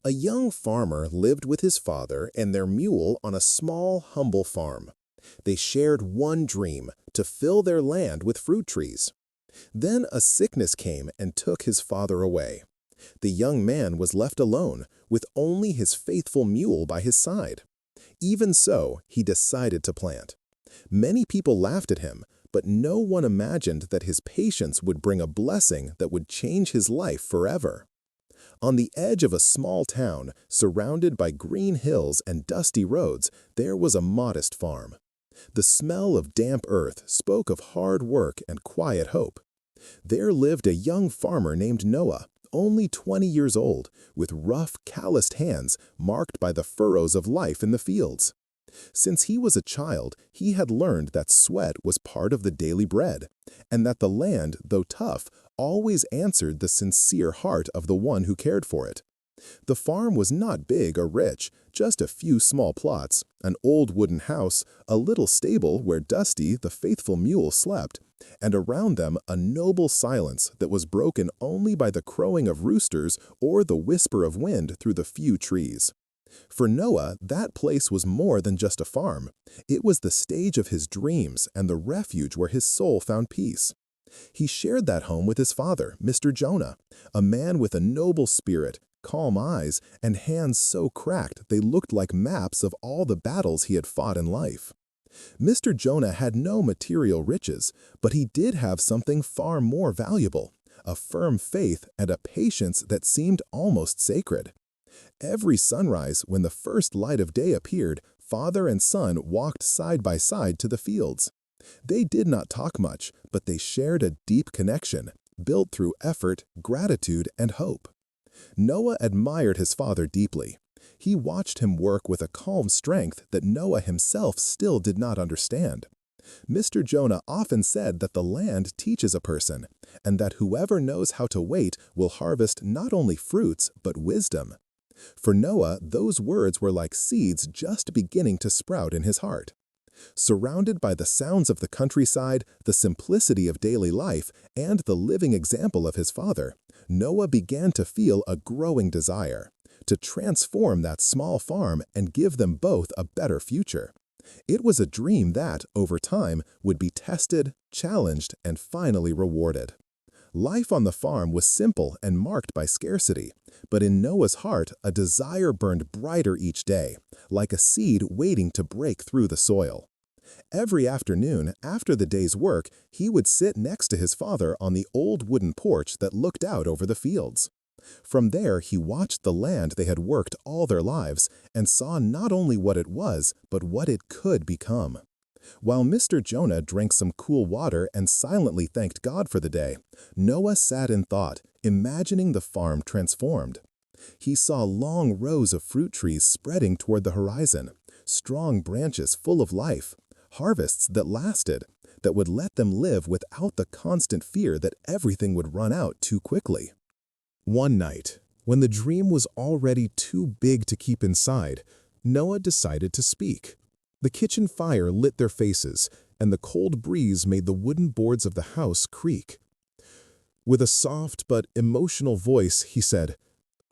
A young farmer lived with his father and their mule on a small, humble farm. They shared one dream, to fill their land with fruit trees. Then a sickness came and took his father away. The young man was left alone, with only his faithful mule by his side. Even so, he decided to plant. Many people laughed at him, but no one imagined that his patience would bring a blessing that would change his life forever. On the edge of a small town, surrounded by green hills and dusty roads, there was a modest farm. The smell of damp earth spoke of hard work and quiet hope. There lived a young farmer named Noah, only 20 years old, with rough, calloused hands marked by the furrows of life in the fields. Since he was a child, he had learned that sweat was part of the daily bread, and that the land, though tough, always answered the sincere heart of the one who cared for it. The farm was not big or rich, just a few small plots, an old wooden house, a little stable where Dusty, the faithful mule, slept, and around them a noble silence that was broken only by the crowing of roosters or the whisper of wind through the few trees. For Noah, that place was more than just a farm. It was the stage of his dreams and the refuge where his soul found peace. He shared that home with his father, Mr. Jonah, a man with a noble spirit, calm eyes, and hands so cracked they looked like maps of all the battles he had fought in life. Mr. Jonah had no material riches, but he did have something far more valuable, a firm faith and a patience that seemed almost sacred. Every sunrise, when the first light of day appeared, father and son walked side by side to the fields. They did not talk much, but they shared a deep connection, built through effort, gratitude, and hope. Noah admired his father deeply. He watched him work with a calm strength that Noah himself still did not understand. Mr. Jonah often said that the land teaches a person, and that whoever knows how to wait will harvest not only fruits, but wisdom. For Noah, those words were like seeds just beginning to sprout in his heart. Surrounded by the sounds of the countryside, the simplicity of daily life, and the living example of his father, Noah began to feel a growing desire to transform that small farm and give them both a better future. It was a dream that, over time, would be tested, challenged, and finally rewarded. Life on the farm was simple and marked by scarcity, but in Noah's heart a desire burned brighter each day, like a seed waiting to break through the soil. Every afternoon, after the day's work, he would sit next to his father on the old wooden porch that looked out over the fields. From there, he watched the land they had worked all their lives and saw not only what it was, but what it could become. While Mr. Jonah drank some cool water and silently thanked God for the day, Noah sat in thought, imagining the farm transformed. He saw long rows of fruit trees spreading toward the horizon, strong branches full of life, harvests that lasted, that would let them live without the constant fear that everything would run out too quickly. One night, when the dream was already too big to keep inside, Noah decided to speak. The kitchen fire lit their faces, and the cold breeze made the wooden boards of the house creak. With a soft but emotional voice, he said,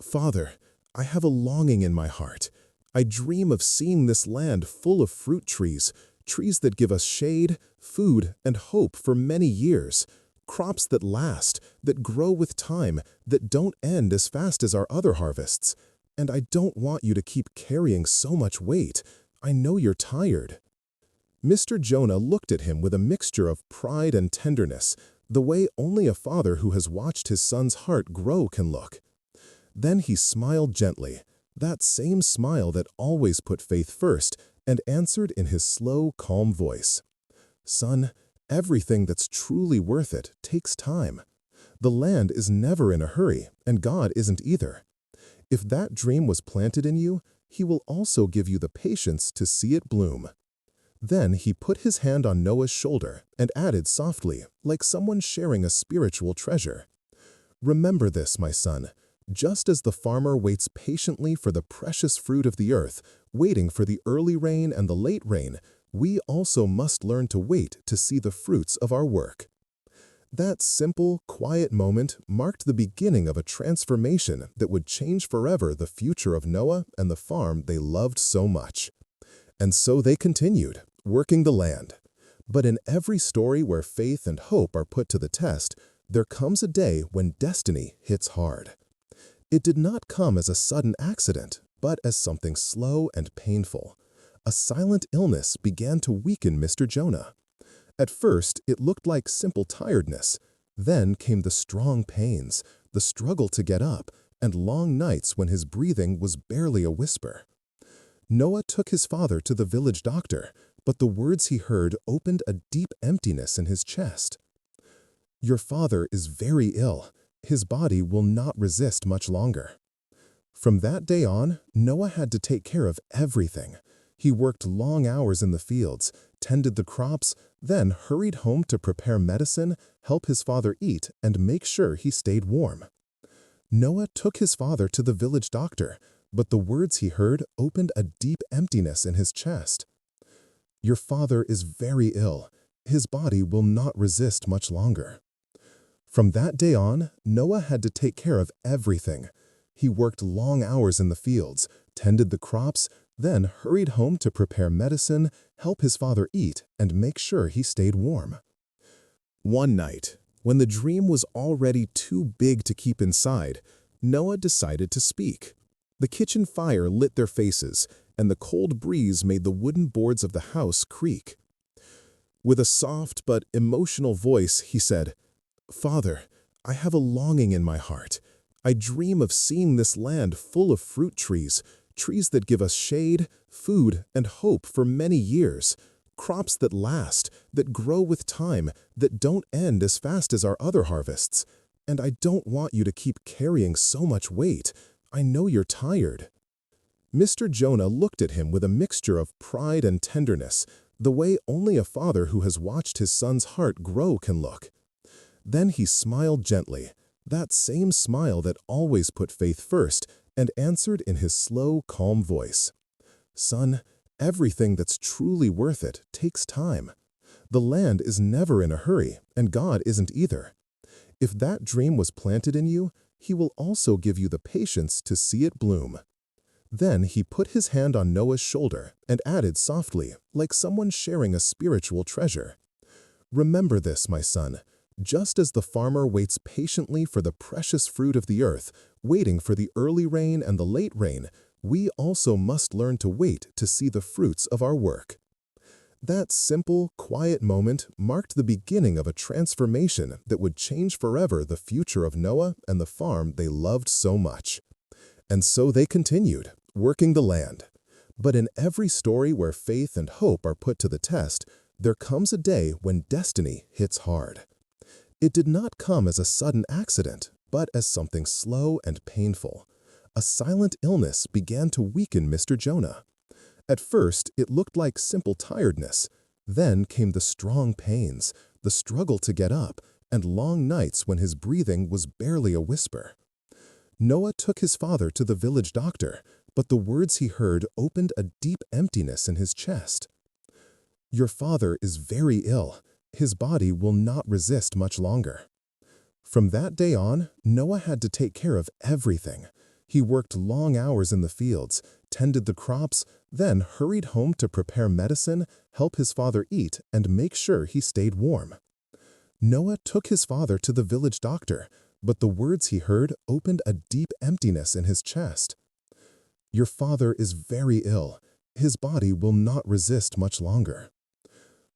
"Father, I have a longing in my heart. I dream of seeing this land full of fruit trees, trees that give us shade, food, and hope for many years, crops that last, that grow with time, that don't end as fast as our other harvests. And I don't want you to keep carrying so much weight. I know you're tired." Mr. Jonah looked at him with a mixture of pride and tenderness, the way only a father who has watched his son's heart grow can look. Then he smiled gently, that same smile that always put faith first, and answered in his slow, calm voice, "Son, everything that's truly worth it takes time. The land is never in a hurry, and God isn't either. If that dream was planted in you, He will also give you the patience to see it bloom." Then he put his hand on Noah's shoulder and added softly, like someone sharing a spiritual treasure, "Remember this, my son. Just as the farmer waits patiently for the precious fruit of the earth, waiting for the early rain and the late rain, we also must learn to wait to see the fruits of our work." That simple, quiet moment marked the beginning of a transformation that would change forever the future of Noah and the farm they loved so much. And so they continued, working the land. But in every story where faith and hope are put to the test, there comes a day when destiny hits hard. It did not come as a sudden accident, but as something slow and painful. A silent illness began to weaken Mr. Jonah. At first, it looked like simple tiredness. Then came the strong pains, the struggle to get up, and long nights when his breathing was barely a whisper. Noah took his father to the village doctor, but the words he heard opened a deep emptiness in his chest. "Your father is very ill. His body will not resist much longer." From that day on, Noah had to take care of everything. He worked long hours in the fields, tended the crops, then hurried home to prepare medicine, help his father eat, and make sure he stayed warm. Noah took his father to the village doctor, but the words he heard opened a deep emptiness in his chest. "Your father is very ill. His body will not resist much longer." From that day on, Noah had to take care of everything. He worked long hours in the fields, tended the crops, then hurried home to prepare medicine, help his father eat, and make sure he stayed warm. One night, when the dream was already too big to keep inside, Noah decided to speak. The kitchen fire lit their faces, and the cold breeze made the wooden boards of the house creak. With a soft but emotional voice, he said, "Father, I have a longing in my heart. I dream of seeing this land full of fruit trees, trees that give us shade, food, and hope for many years, crops that last, that grow with time, that don't end as fast as our other harvests. And I don't want you to keep carrying so much weight. I know you're tired." Mr. Jonah looked at him with a mixture of pride and tenderness, the way only a father who has watched his son's heart grow can look. Then he smiled gently, that same smile that always put faith first, and answered in his slow, calm voice, "Son, everything that's truly worth it takes time. The land is never in a hurry, and God isn't either. If that dream was planted in you, He will also give you the patience to see it bloom." Then he put his hand on Noah's shoulder and added softly, like someone sharing a spiritual treasure, "Remember this, my son. Just as the farmer waits patiently for the precious fruit of the earth, waiting for the early rain and the late rain, we also must learn to wait to see the fruits of our work." That simple, quiet moment marked the beginning of a transformation that would change forever the future of Noah and the farm they loved so much. And so they continued, working the land. But in every story where faith and hope are put to the test, there comes a day when destiny hits hard. It did not come as a sudden accident, but as something slow and painful. A silent illness began to weaken Mr. Jonah. At first, it looked like simple tiredness. Then came the strong pains, the struggle to get up, and long nights when his breathing was barely a whisper. Noah took his father to the village doctor, but the words he heard opened a deep emptiness in his chest. "Your father is very ill. His body will not resist much longer." From that day on, Noah had to take care of everything. He worked long hours in the fields, tended the crops, then hurried home to prepare medicine, help his father eat, and make sure he stayed warm. Noah took his father to the village doctor, but the words he heard opened a deep emptiness in his chest. "Your father is very ill. His body will not resist much longer."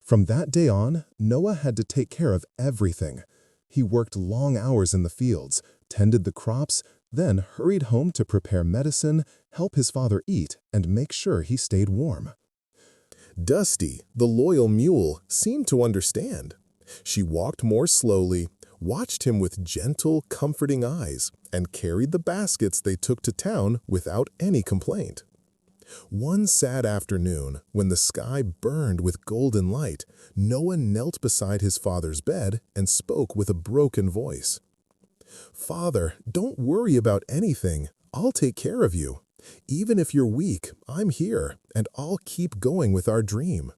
From that day on, Noah had to take care of everything. He worked long hours in the fields, tended the crops, then hurried home to prepare medicine, help his father eat, and make sure he stayed warm. Dusty, the loyal mule, seemed to understand. She walked more slowly, watched him with gentle, comforting eyes, and carried the baskets they took to town without any complaint. One sad afternoon, when the sky burned with golden light, Noah knelt beside his father's bed and spoke with a broken voice. "Father, don't worry about anything. I'll take care of you. Even if you're weak, I'm here, and I'll keep going with our dream.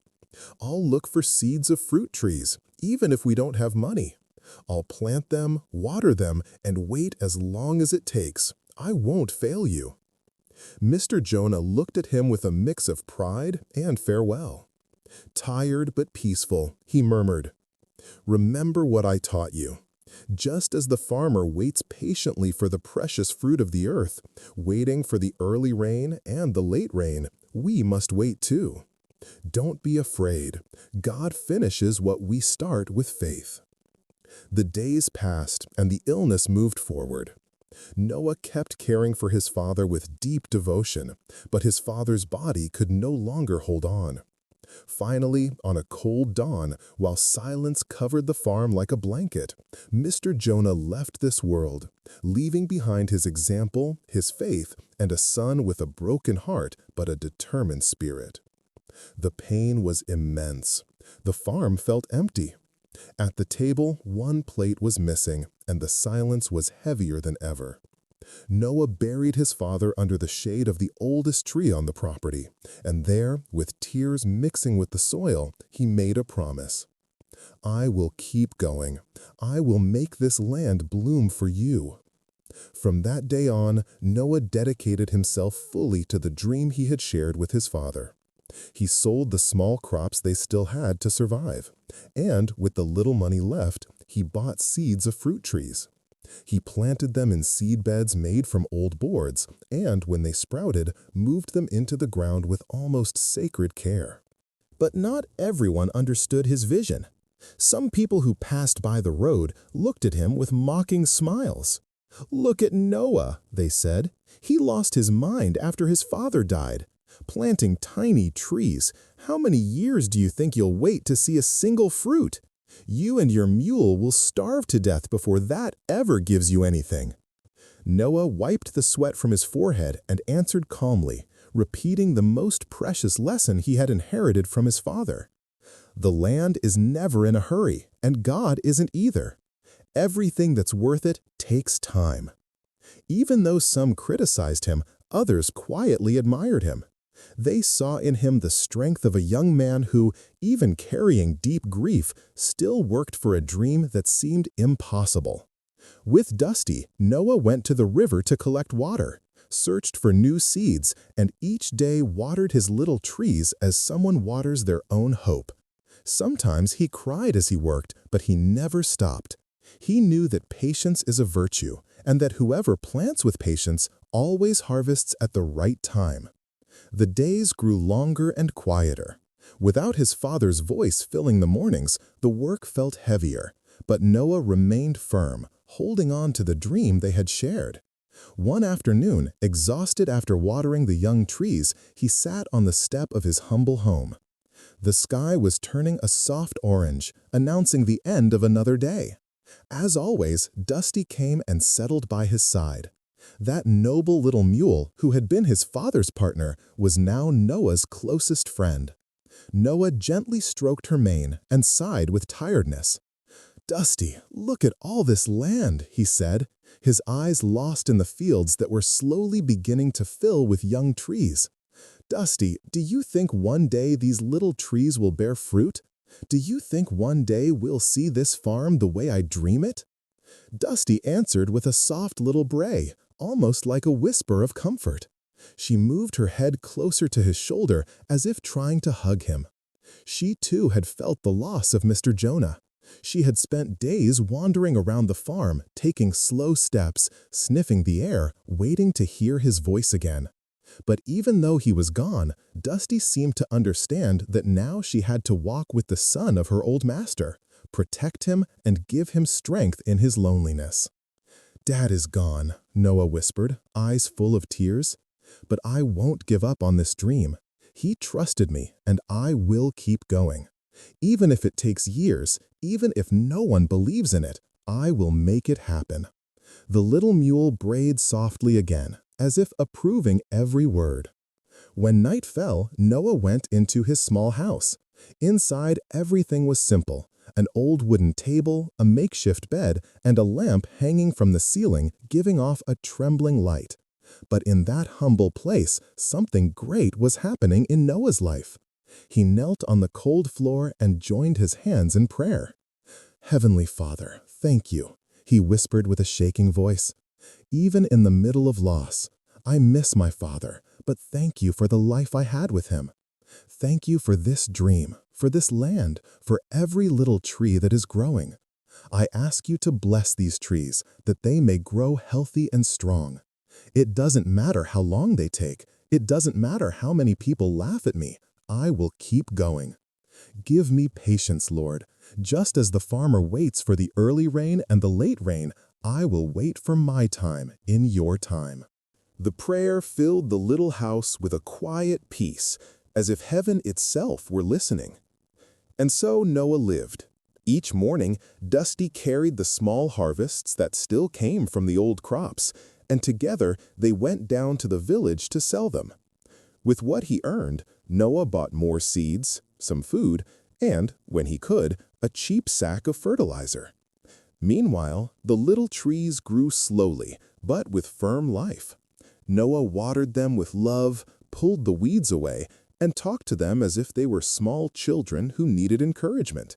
I'll look for seeds of fruit trees, even if we don't have money. I'll plant them, water them, and wait as long as it takes. I won't fail you." Mr. Jonah looked at him with a mix of pride and farewell. Tired but peaceful, he murmured, "Remember what I taught you. Just as the farmer waits patiently for the precious fruit of the earth, waiting for the early rain and the late rain, we must wait too. Don't be afraid. God finishes what we start with faith." The days passed and the illness moved forward. Noah kept caring for his father with deep devotion, but his father's body could no longer hold on. Finally, on a cold dawn, while silence covered the farm like a blanket, Mr. Jonah left this world, leaving behind his example, his faith, and a son with a broken heart but a determined spirit. The pain was immense. The farm felt empty. At the table, one plate was missing, and the silence was heavier than ever. Noah buried his father under the shade of the oldest tree on the property, and there, with tears mixing with the soil, he made a promise. "I will keep going. I will make this land bloom for you." From that day on, Noah dedicated himself fully to the dream he had shared with his father. He sold the small crops they still had to survive, and with the little money left, he bought seeds of fruit trees. He planted them in seed beds made from old boards, and when they sprouted, moved them into the ground with almost sacred care. But not everyone understood his vision. Some people who passed by the road looked at him with mocking smiles. "Look at Noah," they said. "He lost his mind after his father died. Planting tiny trees, how many years do you think you'll wait to see a single fruit? You and your mule will starve to death before that ever gives you anything." Noah wiped the sweat from his forehead and answered calmly, repeating the most precious lesson he had inherited from his father. The land is never in a hurry, and God isn't either. Everything that's worth it takes time. Even though some criticized him, others quietly admired him. They saw in him the strength of a young man who, even carrying deep grief, still worked for a dream that seemed impossible. With Dusty, Noah went to the river to collect water, searched for new seeds, and each day watered his little trees as someone waters their own hope. Sometimes he cried as he worked, but he never stopped. He knew that patience is a virtue, and that whoever plants with patience always harvests at the right time. The days grew longer and quieter. Without his father's voice filling the mornings, the work felt heavier, but Noah remained firm, holding on to the dream they had shared. One afternoon, exhausted after watering the young trees, he sat on the step of his humble home. The sky was turning a soft orange, announcing the end of another day. As always, Dusty came and settled by his side. That noble little mule, who had been his father's partner, was now Noah's closest friend. Noah gently stroked her mane and sighed with tiredness. "Dusty, look at all this land," he said, his eyes lost in the fields that were slowly beginning to fill with young trees. "Dusty, do you think one day these little trees will bear fruit? Do you think one day we'll see this farm the way I dream it?" Dusty answered with a soft little bray, almost like a whisper of comfort. She moved her head closer to his shoulder as if trying to hug him. She too had felt the loss of Mr. Jonah. She had spent days wandering around the farm, taking slow steps, sniffing the air, waiting to hear his voice again. But even though he was gone, Dusty seemed to understand that now she had to walk with the son of her old master, protect him, and give him strength in his loneliness. "Dad is gone," Noah whispered, eyes full of tears. "But I won't give up on this dream. He trusted me, and I will keep going. Even if it takes years, even if no one believes in it, I will make it happen." The little mule brayed softly again, as if approving every word. When night fell, Noah went into his small house. Inside, everything was simple. An old wooden table, a makeshift bed, and a lamp hanging from the ceiling giving off a trembling light. But in that humble place, something great was happening in Noah's life. He knelt on the cold floor and joined his hands in prayer. "Heavenly Father, Thank you, he whispered with a shaking voice. Even in the middle of loss, I miss my father, but thank you for the life I had with him. Thank you for this dream, for this land, for every little tree that is growing. I ask you to bless these trees, that they may grow healthy and strong. It doesn't matter how long they take. It doesn't matter how many people laugh at me. I will keep going. Give me patience, Lord. Just as the farmer waits for the early rain and the late rain, I will wait for my time in your time. The prayer filled the little house with a quiet peace, as if heaven itself were listening. And so Noah lived. Each morning, Dusty carried the small harvests that still came from the old crops, and together they went down to the village to sell them. With what he earned, Noah bought more seeds, some food, and, when he could, a cheap sack of fertilizer. Meanwhile, the little trees grew slowly, but with firm life. Noah watered them with love, pulled the weeds away, and talked to them as if they were small children who needed encouragement.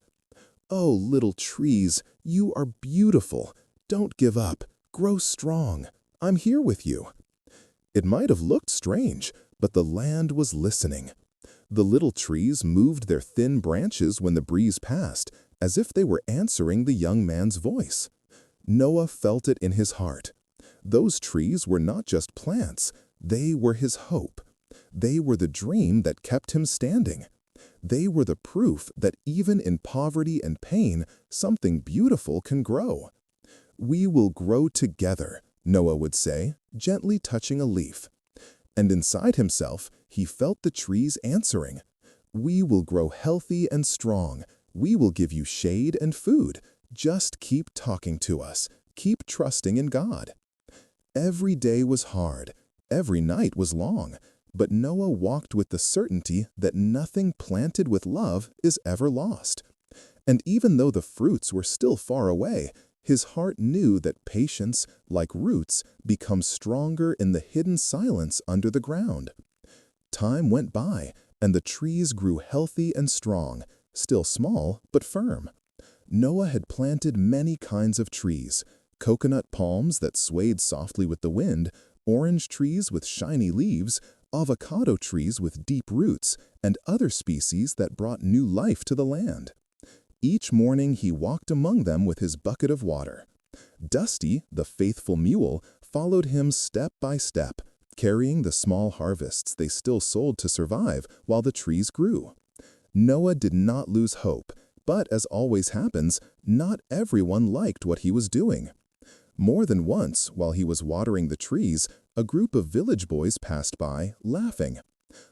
Oh, little trees, you are beautiful. Don't give up. Grow strong. I'm here with you. It might have looked strange, but the land was listening. The little trees moved their thin branches when the breeze passed, as if they were answering the young man's voice. Noah felt it in his heart. Those trees were not just plants, they were his hope. They were the dream that kept him standing. They were the proof that even in poverty and pain, something beautiful can grow. We will grow together, Noah would say, gently touching a leaf. And inside himself, he felt the trees answering. We will grow healthy and strong. We will give you shade and food. Just keep talking to us. Keep trusting in God. Every day was hard. Every night was long. But Noah walked with the certainty that nothing planted with love is ever lost. And even though the fruits were still far away, his heart knew that patience, like roots, becomes stronger in the hidden silence under the ground. Time went by, and the trees grew healthy and strong, still small but firm. Noah had planted many kinds of trees: coconut palms that swayed softly with the wind, orange trees with shiny leaves, avocado trees with deep roots, and other species that brought new life to the land. Each morning he walked among them with his bucket of water. Dusty, the faithful mule, followed him step by step, carrying the small harvests they still sold to survive while the trees grew. Noah did not lose hope, but as always happens, not everyone liked what he was doing. More than once, while he was watering the trees, a group of village boys passed by, laughing.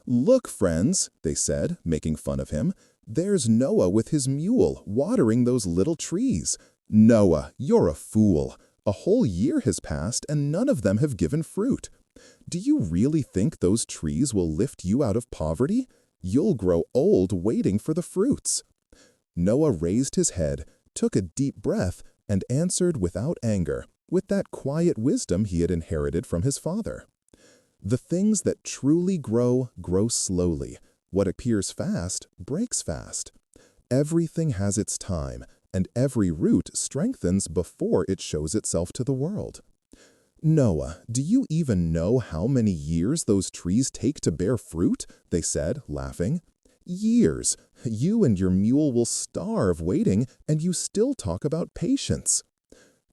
"Look, friends," they said, making fun of him. "There's Noah with his mule, watering those little trees. Noah, you're a fool. A whole year has passed and none of them have given fruit. Do you really think those trees will lift you out of poverty? You'll grow old waiting for the fruits." Noah raised his head, took a deep breath, and answered without anger, with that quiet wisdom he had inherited from his father. The things that truly grow, grow slowly. What appears fast, breaks fast. Everything has its time, and every root strengthens before it shows itself to the world. "Noah, do you even know how many years those trees take to bear fruit?" they said, laughing. "Years. You and your mule will starve waiting, and you still talk about patience."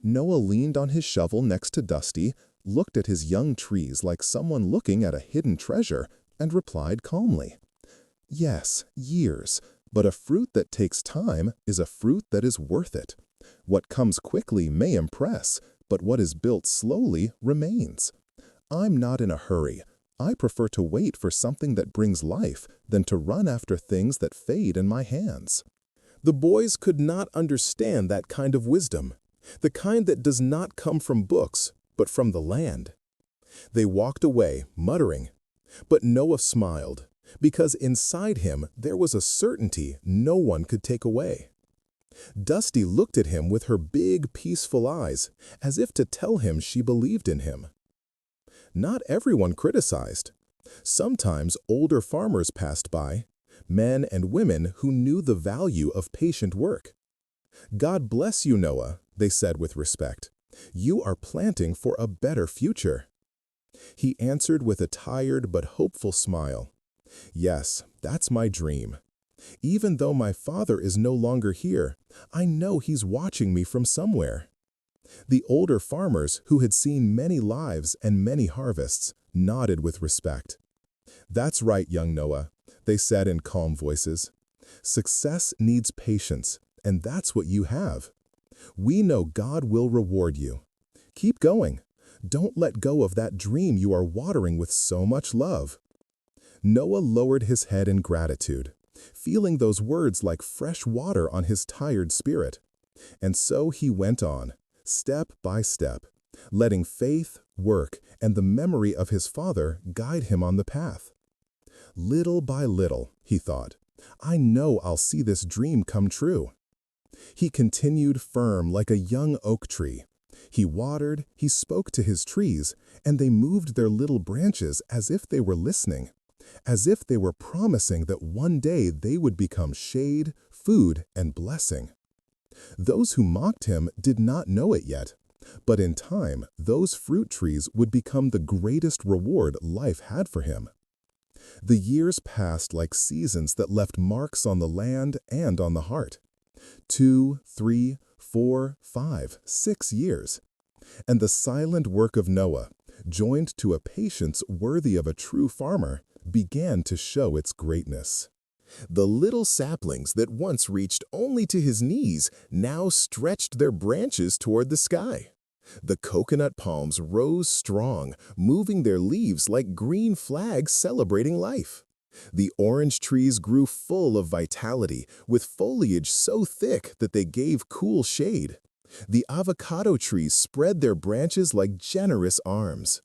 Noah leaned on his shovel next to Dusty, looked at his young trees like someone looking at a hidden treasure, and replied calmly, "Yes, years, but a fruit that takes time is a fruit that is worth it. What comes quickly may impress, but what is built slowly remains. I'm not in a hurry. I prefer to wait for something that brings life than to run after things that fade in my hands." The boys could not understand that kind of wisdom, the kind that does not come from books, but from the land. They walked away, muttering. But Noah smiled, because inside him there was a certainty no one could take away. Dusty looked at him with her big, peaceful eyes, as if to tell him she believed in him. Not everyone criticized. Sometimes older farmers passed by, men and women who knew the value of patient work. "God bless you, Noah," they said with respect. "You are planting for a better future." He answered with a tired but hopeful smile. "Yes, that's my dream. Even though my father is no longer here, I know he's watching me from somewhere." The older farmers, who had seen many lives and many harvests, nodded with respect. "That's right, young Noah," they said in calm voices. "Success needs patience, and that's what you have. We know God will reward you. Keep going. Don't let go of that dream you are watering with so much love." Noah lowered his head in gratitude, feeling those words like fresh water on his tired spirit. And so he went on, step by step, letting faith, work, and the memory of his father guide him on the path. "Little by little," he thought, "I know I'll see this dream come true." He continued firm like a young oak tree. He watered, he spoke to his trees, and they moved their little branches as if they were listening, as if they were promising that one day they would become shade, food, and blessing. Those who mocked him did not know it yet, but in time, those fruit trees would become the greatest reward life had for him. The years passed like seasons that left marks on the land and on the heart. 2, 3, 4, 5, 6 years. And the silent work of Noah, joined to a patience worthy of a true farmer, began to show its greatness. The little saplings that once reached only to his knees now stretched their branches toward the sky. The coconut palms rose strong, moving their leaves like green flags celebrating life. The orange trees grew full of vitality, with foliage so thick that they gave cool shade. The avocado trees spread their branches like generous arms.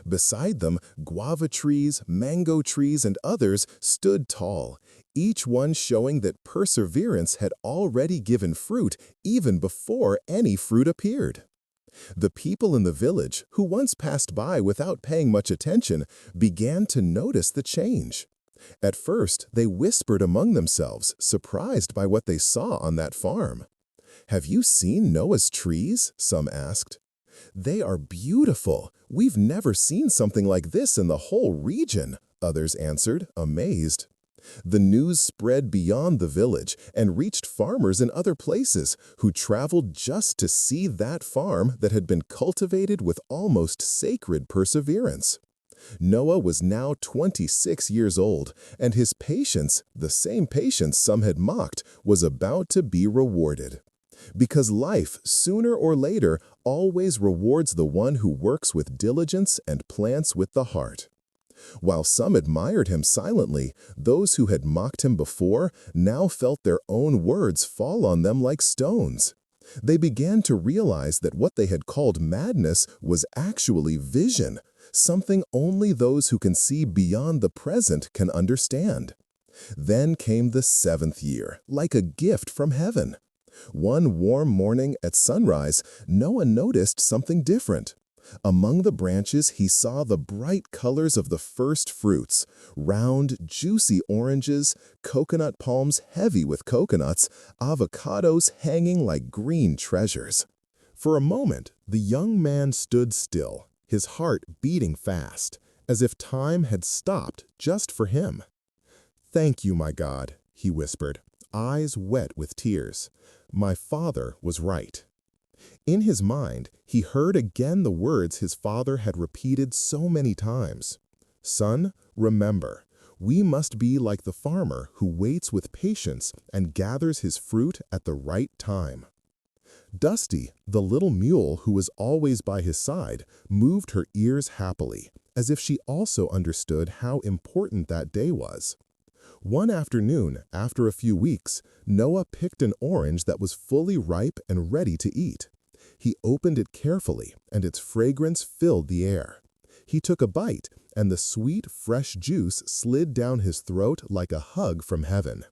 Beside them, guava trees, mango trees, and others stood tall, each one showing that perseverance had already given fruit even before any fruit appeared. The people in the village, who once passed by without paying much attention, began to notice the change. At first, they whispered among themselves, surprised by what they saw on that farm. "Have you seen Noah's trees?" some asked. "They are beautiful. We've never seen something like this in the whole region," others answered, amazed. The news spread beyond the village and reached farmers in other places who traveled just to see that farm that had been cultivated with almost sacred perseverance. Noah was now 26 years old, and his patience, the same patience some had mocked, was about to be rewarded. Because life, sooner or later, always rewards the one who works with diligence and plants with the heart. While some admired him silently, those who had mocked him before now felt their own words fall on them like stones. They began to realize that what they had called madness was actually vision, something only those who can see beyond the present can understand. Then came the 7th year, like a gift from heaven. One warm morning at sunrise, Noah noticed something different. Among the branches, he saw the bright colors of the first fruits: round, juicy oranges, coconut palms heavy with coconuts, avocados hanging like green treasures. For a moment, the young man stood still, his heart beating fast, as if time had stopped just for him. "Thank you, my God," he whispered, eyes wet with tears. "My father was right." In his mind, he heard again the words his father had repeated so many times. "Son, remember, we must be like the farmer who waits with patience and gathers his fruit at the right time." Dusty, the little mule who was always by his side, moved her ears happily, as if she also understood how important that day was. One afternoon, after a few weeks, Noah picked an orange that was fully ripe and ready to eat. He opened it carefully, and its fragrance filled the air. He took a bite, and the sweet, fresh juice slid down his throat like a hug from heaven.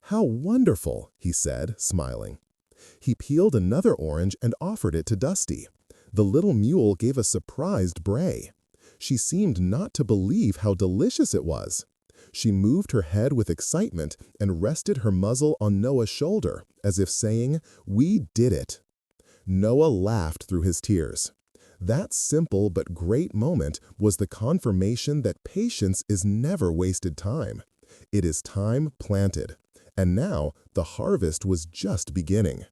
"How wonderful," he said, smiling. He peeled another orange and offered it to Dusty. The little mule gave a surprised bray. She seemed not to believe how delicious it was. She moved her head with excitement and rested her muzzle on Noah's shoulder, as if saying, "We did it." Noah laughed through his tears. That simple but great moment was the confirmation that patience is never wasted time. It is time planted. And now the harvest was just beginning.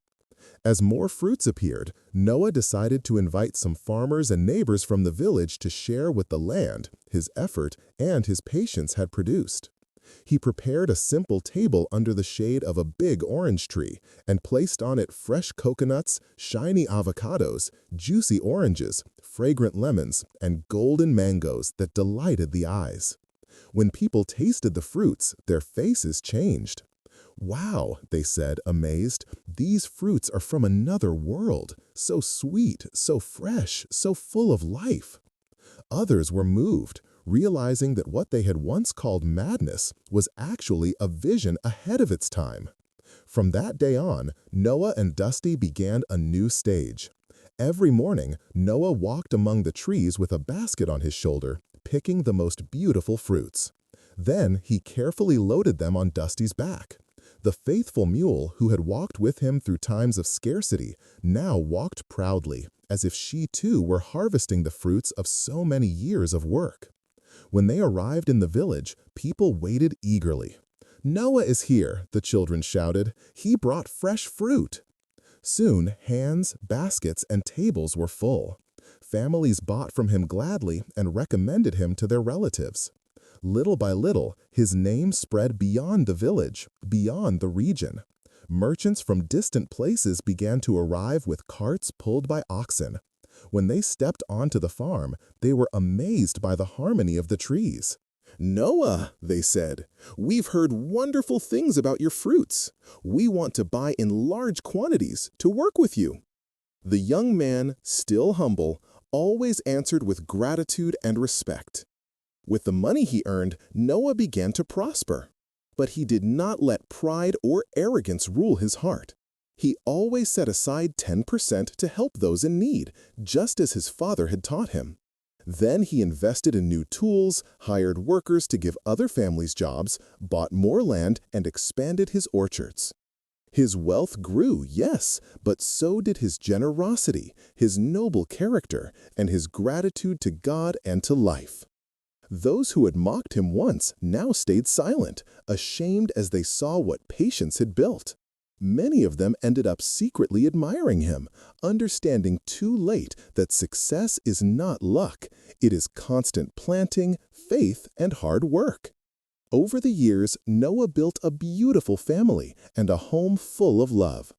As more fruits appeared, Noah decided to invite some farmers and neighbors from the village to share what the land, his effort, and his patience had produced. He prepared a simple table under the shade of a big orange tree and placed on it fresh coconuts, shiny avocados, juicy oranges, fragrant lemons, and golden mangoes that delighted the eyes. When people tasted the fruits, their faces changed. "Wow," they said, amazed, "these fruits are from another world, so sweet, so fresh, so full of life." Others were moved, realizing that what they had once called madness was actually a vision ahead of its time. From that day on, Noah and Dusty began a new stage. Every morning, Noah walked among the trees with a basket on his shoulder, picking the most beautiful fruits. Then he carefully loaded them on Dusty's back. The faithful mule, who had walked with him through times of scarcity, now walked proudly, as if she too were harvesting the fruits of so many years of work. When they arrived in the village, people waited eagerly. "Noah is here," the children shouted. "He brought fresh fruit." Soon, hands, baskets, and tables were full. Families bought from him gladly and recommended him to their relatives. Little by little, his name spread beyond the village, beyond the region. Merchants from distant places began to arrive with carts pulled by oxen. When they stepped onto the farm, they were amazed by the harmony of the trees. "Noah," they said, "we've heard wonderful things about your fruits. We want to buy in large quantities to work with you." The young man, still humble, always answered with gratitude and respect. With the money he earned, Noah began to prosper. But he did not let pride or arrogance rule his heart. He always set aside 10% to help those in need, just as his father had taught him. Then he invested in new tools, hired workers to give other families jobs, bought more land, and expanded his orchards. His wealth grew, yes, but so did his generosity, his noble character, and his gratitude to God and to life. Those who had mocked him once now stayed silent, ashamed as they saw what patience had built. Many of them ended up secretly admiring him, understanding too late that success is not luck, it is constant planting, faith, and hard work. Over the years, Noah built a beautiful family and a home full of love.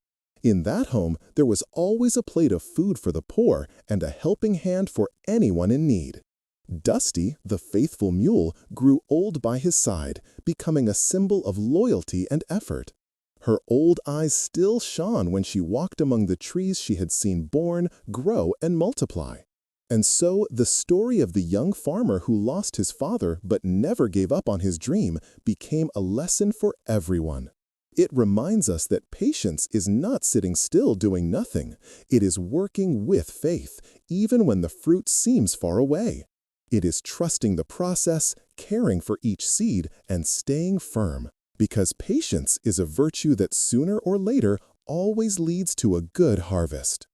In that home, there was always a plate of food for the poor and a helping hand for anyone in need. Dusty, the faithful mule, grew old by his side, becoming a symbol of loyalty and effort. Her old eyes still shone when she walked among the trees she had seen born, grow, and multiply. And so the story of the young farmer who lost his father but never gave up on his dream became a lesson for everyone. It reminds us that patience is not sitting still doing nothing. It is working with faith, even when the fruit seems far away. It is trusting the process, caring for each seed, and staying firm. Because patience is a virtue that sooner or later always leads to a good harvest.